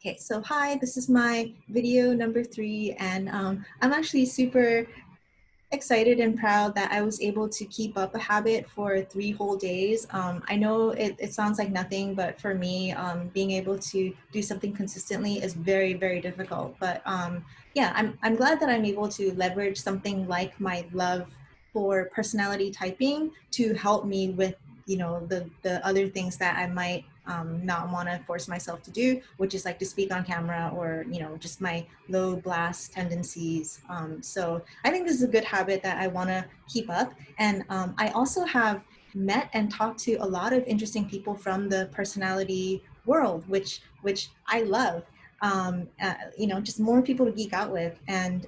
Okay, so hi, this is my video number 3, and I'm actually super excited and proud that I was able to keep up a habit for 3 whole days. I know it sounds like nothing, but for me, being able to do something consistently is very, very difficult. But yeah, I'm glad that I'm able to leverage something like my love for personality typing to help me with, the other things that I might not want to force myself to do, which is like to speak on camera or, just my low blast tendencies. So I think this is a good habit that I want to keep up. And I also have met and talked to a lot of interesting people from the personality world, which I love. Just more people to geek out with. And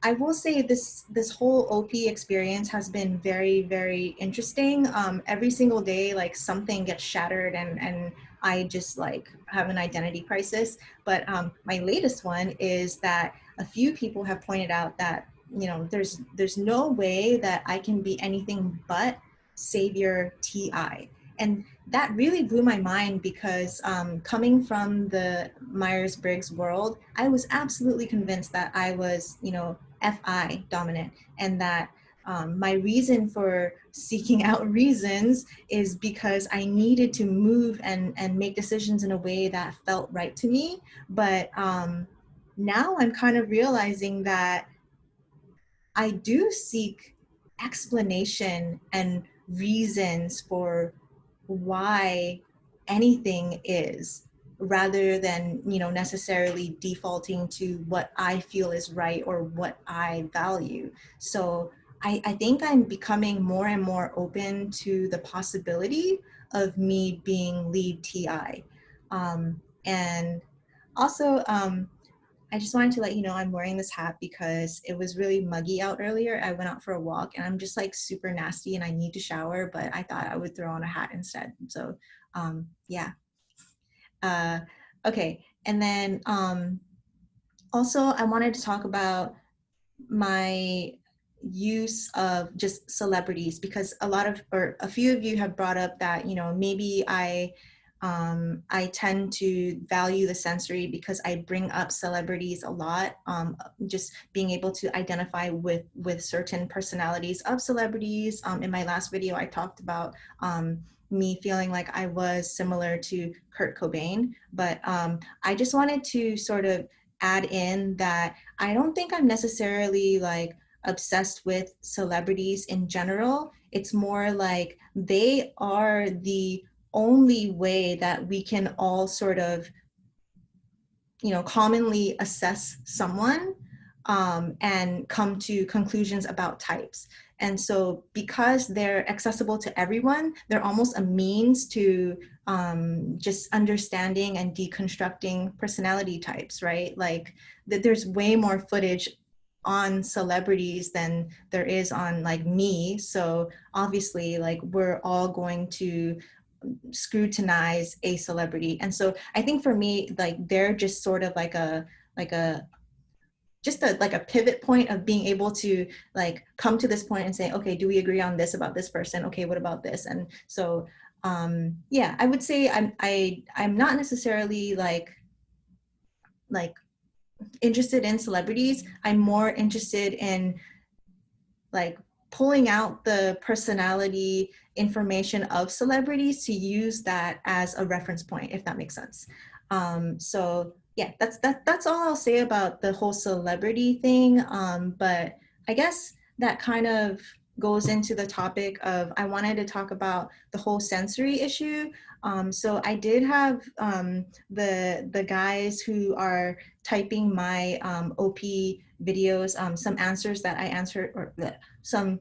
I will say this whole OP experience has been very, very interesting. Every single day, like something gets shattered, and I just like have an identity crisis. But my latest one is that a few people have pointed out that there's no way that I can be anything but Savior TI. And that really blew my mind because coming from the Myers-Briggs world, I was absolutely convinced that I was, FI dominant, and that my reason for seeking out reasons is because I needed to move and make decisions in a way that felt right to me. But now I'm kind of realizing that I do seek explanation and reasons for why anything is, rather than necessarily defaulting to what I feel is right or what I value. So I think I'm becoming more and more open to the possibility of me being lead TI. And also, I just wanted to let you know I'm wearing this hat because it was really muggy out earlier. I went out for a walk and I'm just like super nasty and I need to shower, but I thought I would throw on a hat instead. So yeah. Uh, okay. And then also I wanted to talk about my use of just celebrities, because a few of you have brought up that maybe I tend to value the sensory because I bring up celebrities a lot. Just being able to identify with certain personalities of celebrities. In my last video, I talked about me feeling like I was similar to Kurt Cobain, but I just wanted to sort of add in that I don't think I'm necessarily like obsessed with celebrities in general. It's more like they are the only way that we can all sort of, commonly assess someone and come to conclusions about types. And so because they're accessible to everyone, they're almost a means to just understanding and deconstructing personality types, right? Like there's way more footage on celebrities than there is on like me. So obviously like we're all going to scrutinize a celebrity. And so I think for me, like they're just sort of like a just a like a pivot point of being able to like come to this point and say, okay, do we agree on this about this person? Okay, what about this? And so yeah, I would say I'm not necessarily like interested in celebrities. I'm more interested in like pulling out the personality information of celebrities to use that as a reference point, if that makes sense. So yeah, that's all I'll say about the whole celebrity thing. But I guess that kind of goes into the topic of I wanted to talk about the whole sensory issue. So I did have the guys who are typing my OP videos, some answers that I answered, or some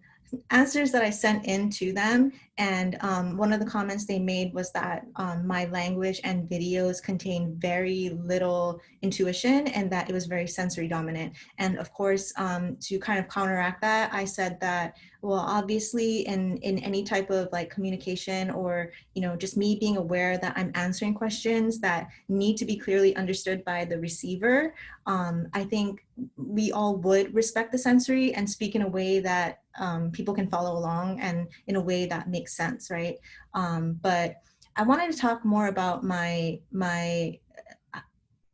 answers that I sent in to them. And one of the comments they made was that my language and videos contain very little intuition and that it was very sensory dominant. And of course, to kind of counteract that, I said that, well, obviously in any type of like communication or, just me being aware that I'm answering questions that need to be clearly understood by the receiver, I think we all would respect the sensory and speak in a way that people can follow along and in a way that makes sense, right? But I wanted to talk more about my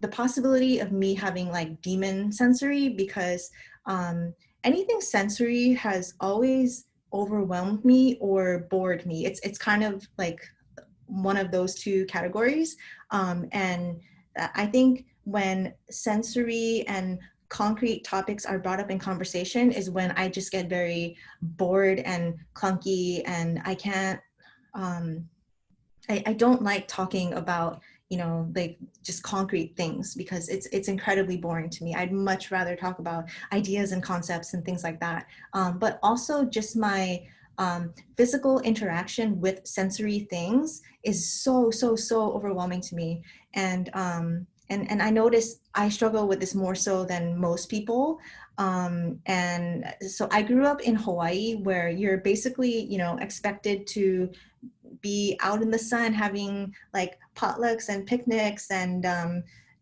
the possibility of me having like demon sensory, because anything sensory has always overwhelmed me or bored me. It's kind of like one of those two categories. And I think when sensory and concrete topics are brought up in conversation is when I just get very bored and clunky, and I can't, um, I don't like talking about, you know, like just concrete things, because it's incredibly boring to me. I'd much rather talk about ideas and concepts and things like that. But also just my physical interaction with sensory things is so overwhelming to me. And I notice I struggle with this more so than most people. And so I grew up in Hawaii, where you're basically, you know, expected to be out in the sun having like potlucks and picnics and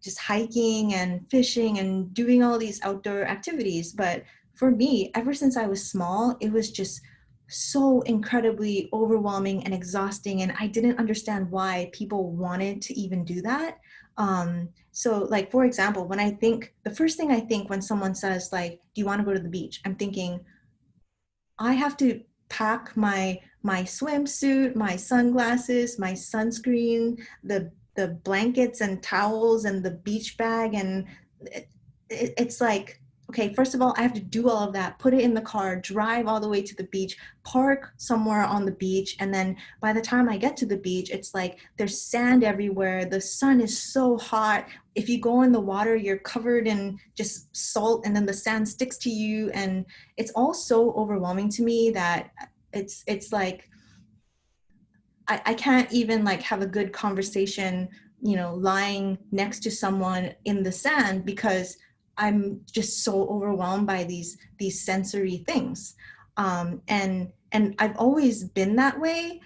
just hiking and fishing and doing all these outdoor activities. But for me, ever since I was small, it was just so incredibly overwhelming and exhausting. And I didn't understand why people wanted to even do that. So like, for example, when I think, the first thing I think when someone says like, do you want to go to the beach? I'm thinking, I have to pack my swimsuit, my sunglasses, my sunscreen, the blankets and towels and the beach bag, and it's like, okay, first of all, I have to do all of that, put it in the car, drive all the way to the beach, park somewhere on the beach, and then by the time I get to the beach, it's like there's sand everywhere, the sun is so hot. If you go in the water, you're covered in just salt, and then the sand sticks to you, and it's all so overwhelming to me that it's like I can't even like have a good conversation, you know, lying next to someone in the sand, because I'm just so overwhelmed by these sensory things. And I've always been that way.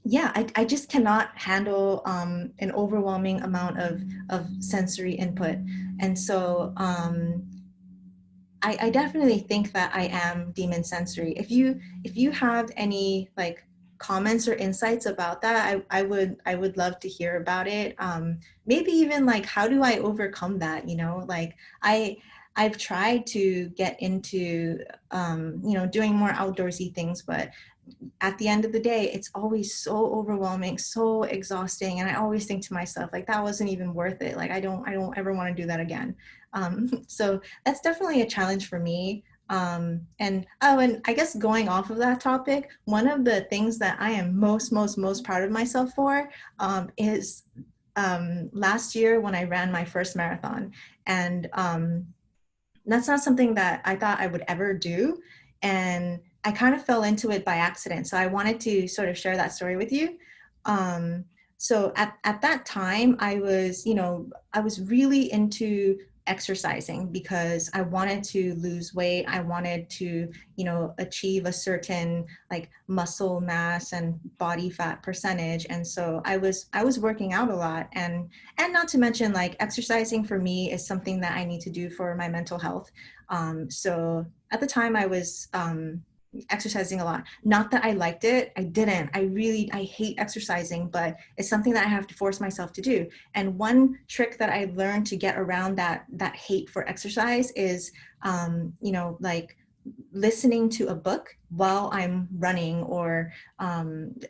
Yeah, I just cannot handle an overwhelming amount of sensory input. And so I definitely think that I am demon sensory. If you have any like comments or insights about that, I would love to hear about it. Maybe even like, how do I overcome that? You know, like I've tried to get into you know, doing more outdoorsy things, but at the end of the day, it's always so overwhelming, so exhausting. And I always think to myself, like, that wasn't even worth it. Like, I don't ever want to do that again. So that's definitely a challenge for me. And oh, and I guess going off of that topic, one of the things that I am most proud of myself for is last year when I ran my first marathon. And that's not something that I thought I would ever do. And I kind of fell into it by accident. So I wanted to sort of share that story with you. Um, so at that time, I was, you know, I was really into exercising because I wanted to lose weight. I wanted to, you know, achieve a certain like muscle mass and body fat percentage. And so I was working out a lot, and not to mention, like, exercising for me is something that I need to do for my mental health. So at the time I was exercising a lot. Not that I liked it. I didn't. I hate exercising, but it's something that I have to force myself to do. And one trick that I learned to get around that hate for exercise is, you know, like listening to a book while I'm running, or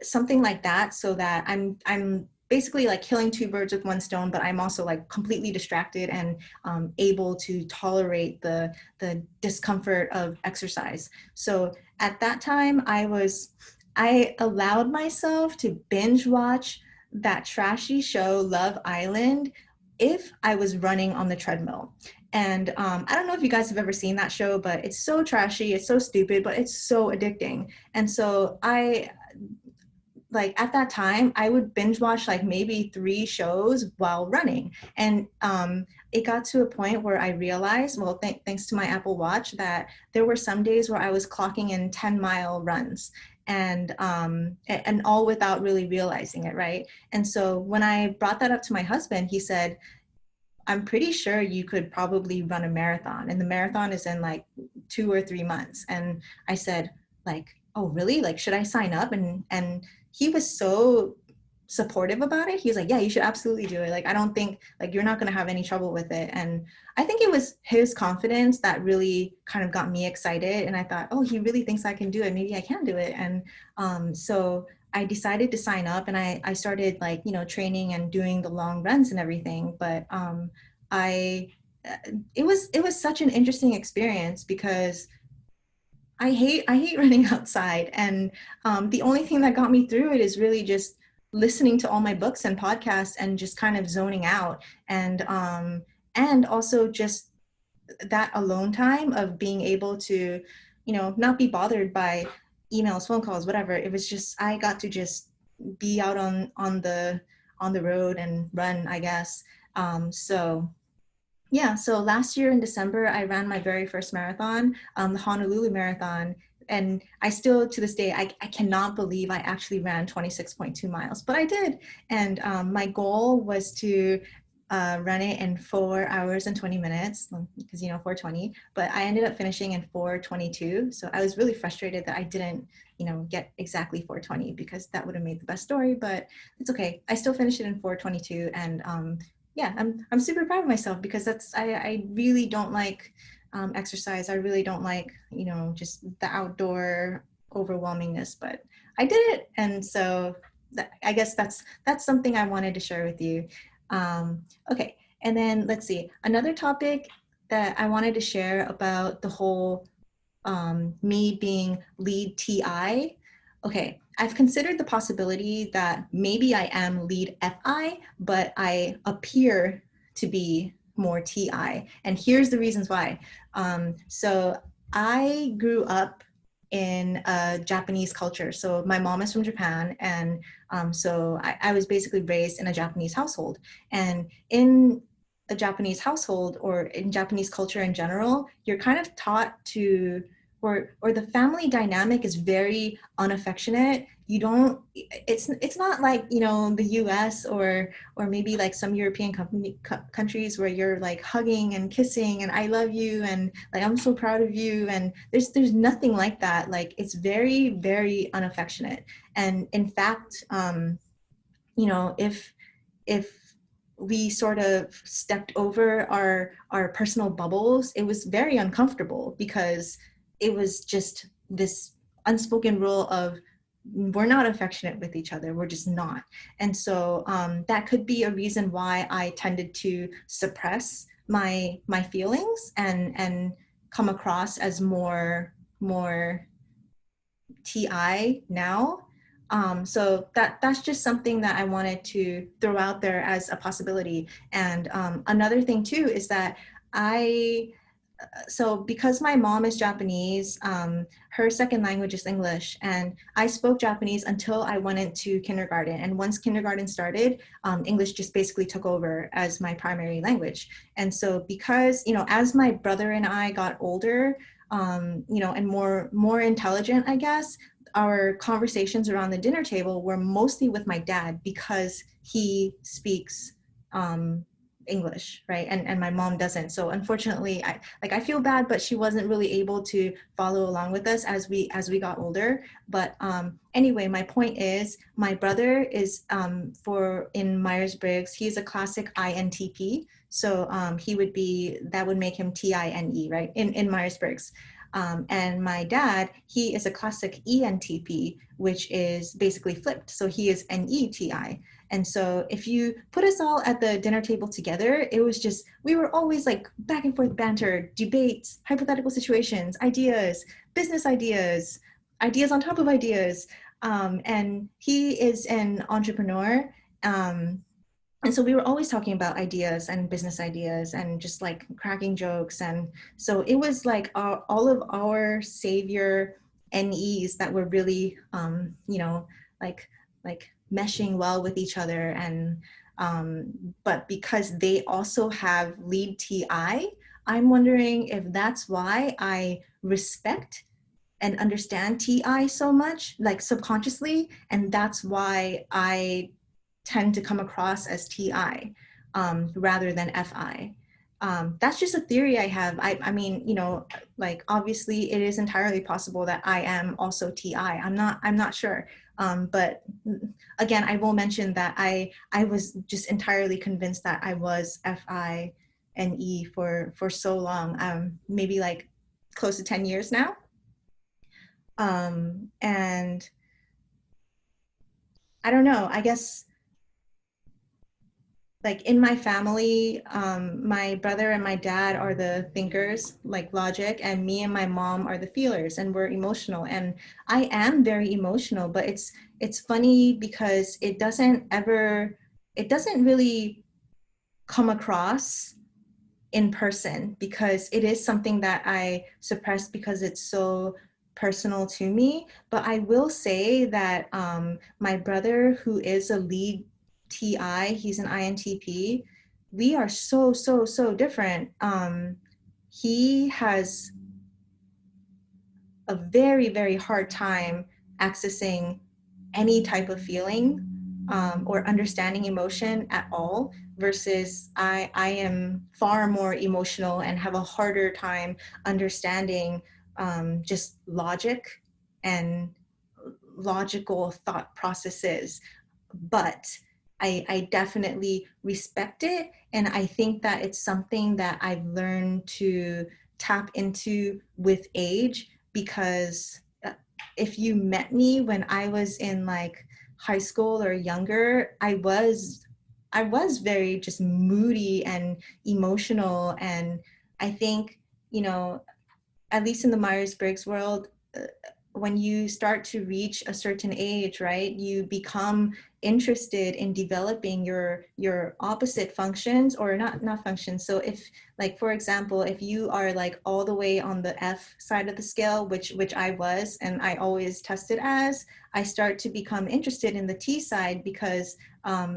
something like that, so that I'm basically like killing two birds with one stone, but I'm also like completely distracted and able to tolerate the discomfort of exercise. So at that time, I allowed myself to binge watch that trashy show Love Island if I was running on the treadmill. And I don't know if you guys have ever seen that show, but it's so trashy, it's so stupid, but it's so addicting. And so like at that time, I would binge watch like maybe 3 shows while running. And it got to a point where I realized, well, thanks to my Apple Watch, that there were some days where I was clocking in 10-mile runs, and all without really realizing it, right? And so when I brought that up to my husband, he said, I'm pretty sure you could probably run a marathon, and the marathon is in like 2 or 3 months. And I said, like, oh, really? Like, should I sign up? And he was so supportive about it. He was like, yeah, you should absolutely do it. Like, I don't think like you're not going to have any trouble with it. And I think it was his confidence that really kind of got me excited. And I thought, oh, he really thinks I can do it. Maybe I can do it. And so I decided to sign up, and I started like, you know, training and doing the long runs and everything. But I it was such an interesting experience because I hate running outside, and the only thing that got me through it is really just listening to all my books and podcasts and just kind of zoning out, and also just that alone time of being able to, you know, not be bothered by emails, phone calls, whatever. It was just I got to just be out on the road and run, I guess. So yeah, so last year in December, I ran my very first marathon, the Honolulu Marathon. And I still, to this day, I cannot believe I actually ran 26.2 miles, but I did. And my goal was to run it in 4 hours and 20 minutes, because, you know, 4:20, but I ended up finishing in 4:22. So I was really frustrated that I didn't, you know, get exactly 4:20, because that would have made the best story, but it's okay. I still finished it in 4:22, and yeah, I'm super proud of myself, because I really don't like exercise. I really don't like, you know, just the outdoor overwhelmingness, but I did it. And so I guess that's something I wanted to share with you. Okay, and then let's see, another topic that I wanted to share about the whole me being lead TI. Okay, I've considered the possibility that maybe I am lead FI, but I appear to be more TI. And here's the reasons why. So I grew up in a Japanese culture. So my mom is from Japan, and so I was basically raised in a Japanese household. And in a Japanese household, or in Japanese culture in general, you're kind of taught to, or the family dynamic is very unaffectionate. You don't, it's not like, you know, the US or maybe like some European countries where you're like hugging and kissing and I love you and like I'm so proud of you, and there's nothing like that. Like, it's very, very unaffectionate. And in fact, you know, if we sort of stepped over our personal bubbles, it was very uncomfortable, because it was just this unspoken rule of we're not affectionate with each other. We're just not. And so that could be a reason why I tended to suppress my feelings and come across as more TI now. So that's just something that I wanted to throw out there as a possibility. And another thing too is that so because my mom is Japanese, her second language is English, and I spoke Japanese until I went into kindergarten. And once kindergarten started, English just basically took over as my primary language. And so because, you know, as my brother and I got older, you know, and more intelligent, I guess, our conversations around the dinner table were mostly with my dad, because he speaks English, right? And my mom doesn't. So unfortunately, I feel bad, but she wasn't really able to follow along with us as we got older. But anyway, my point is, my brother is for in Myers-Briggs, he's a classic INTP. So he would be, that would make him TINE, right? In Myers-Briggs. And my dad, he is a classic ENTP, which is basically flipped. So he is NETI. And so if you put us all at the dinner table together, it was just, we were always like back and forth banter, debates, hypothetical situations, ideas, business ideas, ideas on top of ideas. And he is an entrepreneur. And so we were always talking about ideas and business ideas and just like cracking jokes. And so it was like all of our savior NEs that were really, you know, like meshing well with each other. And but because they also have lead TI, I'm wondering if that's why I respect and understand TI so much, like subconsciously, and that's why I tend to come across as TI rather than FI. That's just a theory I have. I mean, you know, like obviously it is entirely possible that I am also TI. I'm not sure. But again, I will mention that I was just entirely convinced that I was FI and E for so long, maybe like close to 10 years now. And I don't know, I guess like in my family, my brother and my dad are the thinkers, like logic, and me and my mom are the feelers, and we're emotional. And I am very emotional, but it's funny because it doesn't really come across in person because it is something that I suppress because it's so personal to me. But I will say that my brother, who is a lead TI, he's an INTP, we are so different. He has a very hard time accessing any type of feeling or understanding emotion at all, versus I am far more emotional and have a harder time understanding just logic and logical thought processes. But I definitely respect it. And I think that it's something that I've learned to tap into with age, because if you met me when I was in like high school or younger, I was very just moody and emotional. And I think, you know, at least in the Myers-Briggs world, when you start to reach a certain age, right, you become interested in developing your opposite functions, or not functions. So if, like, for example, if you are like all the way on the F side of the scale, which I was, and I always tested as, I start to become interested in the T side, because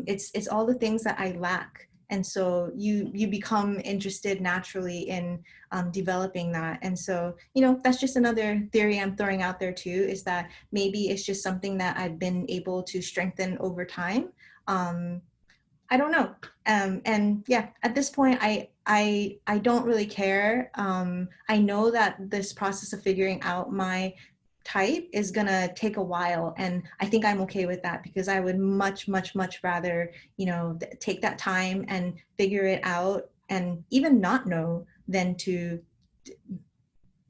it's all the things that I lack. And so you become interested naturally in developing that. And so, you know, that's just another theory I'm throwing out there too, is that maybe it's just something that I've been able to strengthen over time. I don't know. And yeah, at this point, I don't really care. I know that this process of figuring out my type is gonna take a while, and I think I'm okay with that, because I would much rather, you know, take that time and figure it out, and even not know, than to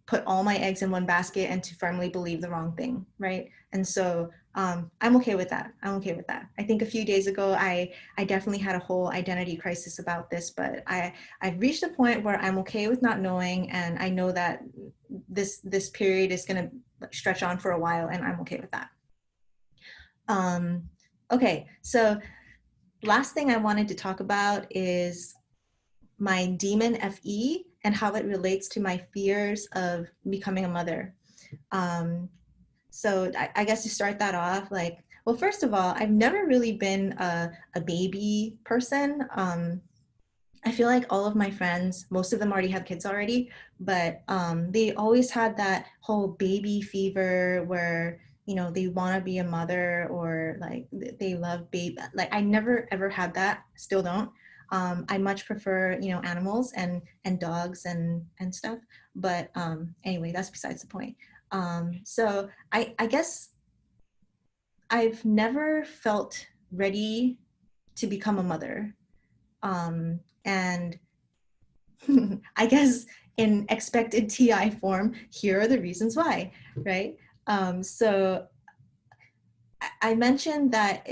put all my eggs in one basket and to firmly believe the wrong thing, right? And so I'm okay with that. I'm okay with that. I think a few days ago, I definitely had a whole identity crisis about this, but I've reached a point where I'm okay with not knowing, and I know that this period is going to stretch on for a while, and I'm okay with that. Okay, so last thing I wanted to talk about is my demon FE and how it relates to my fears of becoming a mother. So I guess to start that off, like, well, first of all, I've never really been a baby person. I feel like all of my friends, most of them already have kids already, but they always had that whole baby fever where, you know, they want to be a mother, or like they love baby. Like I never ever had that, still don't. I much prefer, you know, animals and dogs and stuff. But anyway, that's besides the point. So I guess I've never felt ready to become a mother. And I guess in expected TI form, here are the reasons why, right? So I mentioned that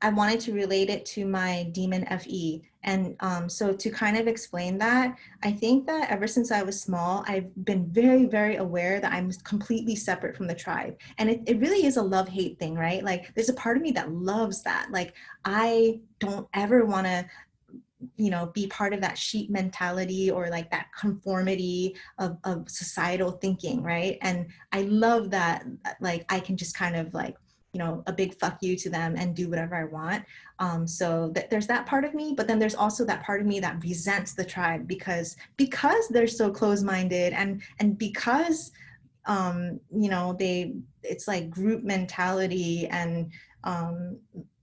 I wanted to relate it to my demon FE. And so to kind of explain that, I think that ever since I was small, I've been very aware that I'm completely separate from the tribe. And it really is a love-hate thing, right? Like there's a part of me that loves that. Like I don't ever want to, you know, be part of that sheep mentality or like that conformity of societal thinking, right? And I love that, like I can just kind of like, you know, a big fuck you to them and do whatever I want. So there's that part of me, but then there's also that part of me that resents the tribe because they're so close-minded, and because you know, it's like group mentality, and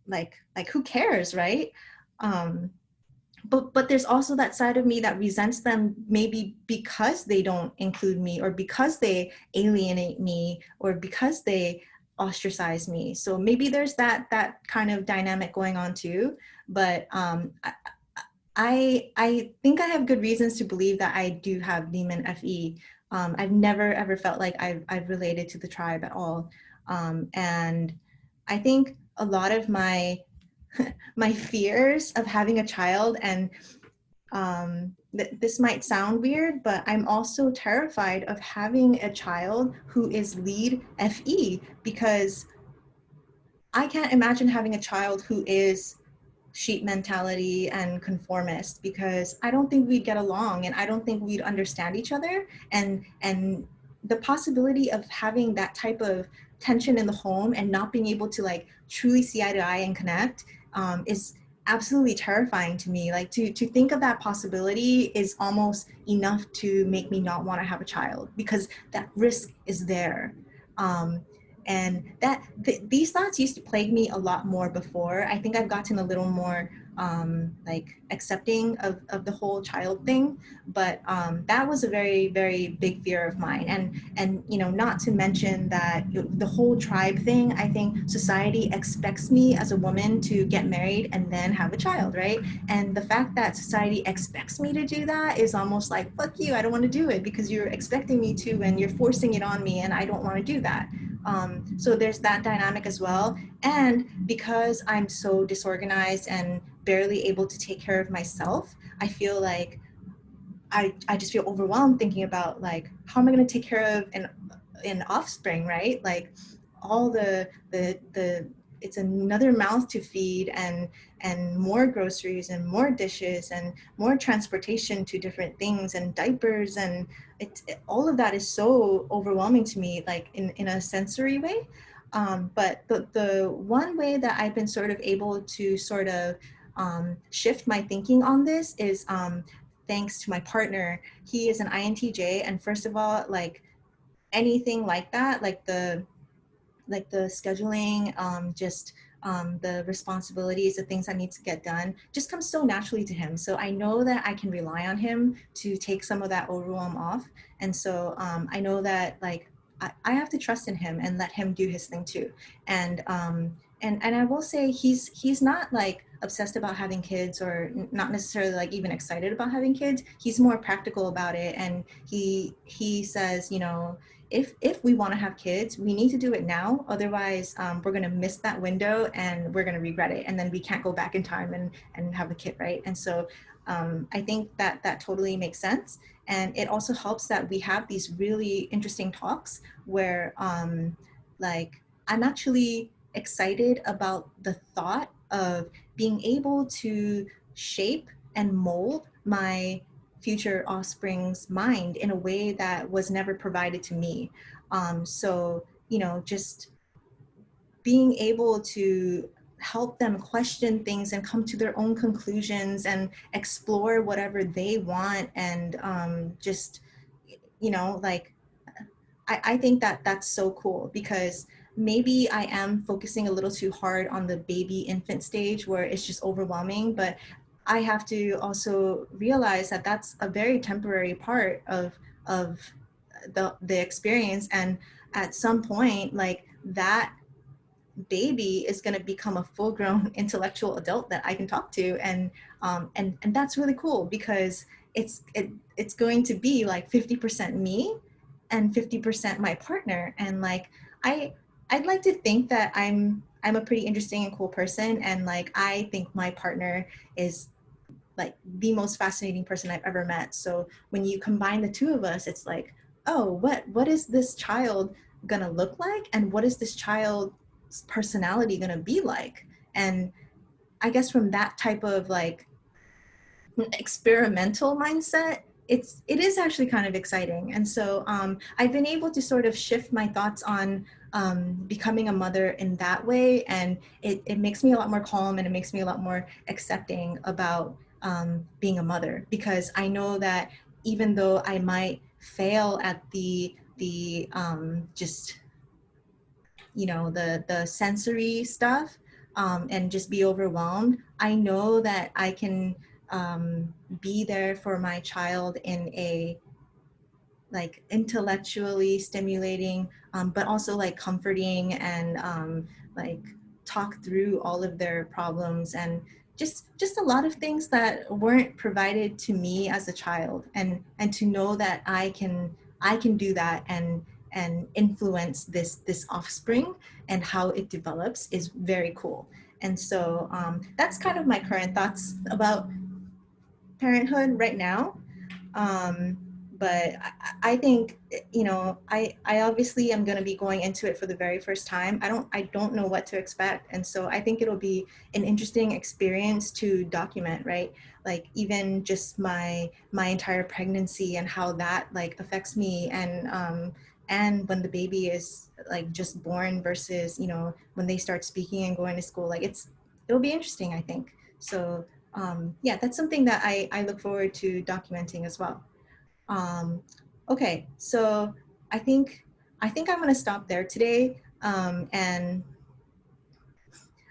like who cares, right? But there's also that side of me that resents them, maybe because they don't include me, or because they alienate me, or because they ostracize me. So maybe there's that kind of dynamic going on too. But I think I have good reasons to believe that I do have demon FE. I've never ever felt like I've related to the tribe at all, and I think a lot of my fears of having a child, and this might sound weird, but I'm also terrified of having a child who is lead FE, because I can't imagine having a child who is sheep mentality and conformist, because I don't think we'd get along, and I don't think we'd understand each other. And the possibility of having that type of tension in the home and not being able to like truly see eye to eye and connect is absolutely terrifying to me. Like to think of that possibility is almost enough to make me not want to have a child, because that risk is there. Um, and these thoughts used to plague me a lot more before. I think I've gotten a little more like accepting of the whole child thing, but that was a very, very big fear of mine. And you know, not to mention that the whole tribe thing, I think society expects me as a woman to get married and then have a child, right? And the fact that society expects me to do that is almost like, fuck you, I don't want to do it because you're expecting me to and you're forcing it on me, and I don't want to do that. So there's that dynamic as well. And because I'm so disorganized and barely able to take care of myself, I feel like I just feel overwhelmed thinking about like, how am I going to take care of an offspring, right? Like all the it's another mouth to feed, and more groceries and more dishes and more transportation to different things and diapers, and all of that is so overwhelming to me, like in a sensory way. But the one way that I've been sort of able to sort of shift my thinking on this is thanks to my partner. He is an INTJ, and first of all, like anything like that, like the scheduling, just the responsibilities, the things that need to get done, just comes so naturally to him. So I know that I can rely on him to take some of that overwhelm off. And so I know that like I have to trust in him and let him do his thing too. And I will say he's not like obsessed about having kids, or not necessarily like even excited about having kids. He's more practical about it, and he says, you know, if we want to have kids, we need to do it now. Otherwise, we're going to miss that window and we're going to regret it. And then we can't go back in time and have a kid, right? And so I think that that totally makes sense. And it also helps that we have these really interesting talks where like I'm actually excited about the thought of being able to shape and mold my future offspring's mind in a way that was never provided to me. So, you know, just being able to help them question things and come to their own conclusions and explore whatever they want, and just, you know, like I think that that's so cool, because maybe I am focusing a little too hard on the baby infant stage where it's just overwhelming, but I have to also realize that that's a very temporary part of the experience. And at some point, like that baby is going to become a full-grown intellectual adult that I can talk to, and that's really cool, because it's going to be like 50% me and 50% my partner. And like I'd like to think that I'm a pretty interesting and cool person, and like I think my partner is like the most fascinating person I've ever met. So when you combine the two of us, it's like, oh, what is this child gonna look like, and what is this child's personality gonna be like? And I guess from that type of like experimental mindset, it is actually kind of exciting. And so I've been able to sort of shift my thoughts on becoming a mother in that way, and it makes me a lot more calm, and it makes me a lot more accepting about being a mother, because I know that even though I might fail at the just, you know, the sensory stuff, and just be overwhelmed, I know that I can be there for my child in a like intellectually stimulating, but also like comforting, and like talk through all of their problems, and just a lot of things that weren't provided to me as a child, and to know that I can do that, and influence this offspring and how it develops is very cool. And so that's kind of my current thoughts about parenthood right now. um, but I think, I obviously am going to be going into it for the very first time. I don't know what to expect, and so I think it'll be an interesting experience to document, right? Like even just my entire pregnancy and how that like affects me, and when the baby is like just born versus when they start speaking and going to school, like it'll be interesting, I think. So yeah, that's something that I look forward to documenting as well. Um, okay, so I think I'm gonna stop there today. And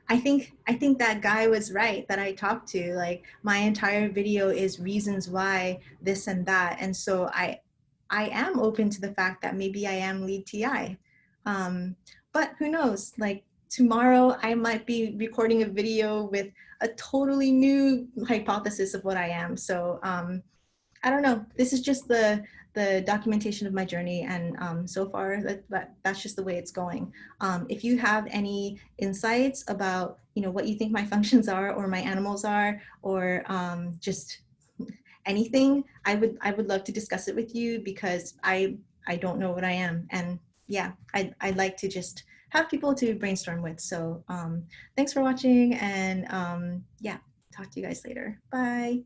I think that guy was right that I talked to. Like my entire video is reasons why this and that, and so I am open to the fact that maybe I am lead TI. But who knows? Like tomorrow I might be recording a video with a totally new hypothesis of what I am. So I don't know. This is just the documentation of my journey, and so far that's just the way it's going. If you have any insights about what you think my functions are, or my animals are, or just anything, I would love to discuss it with you, because I don't know what I am, and yeah, I'd like to just have people to brainstorm with. So thanks for watching, and yeah, talk to you guys later. Bye.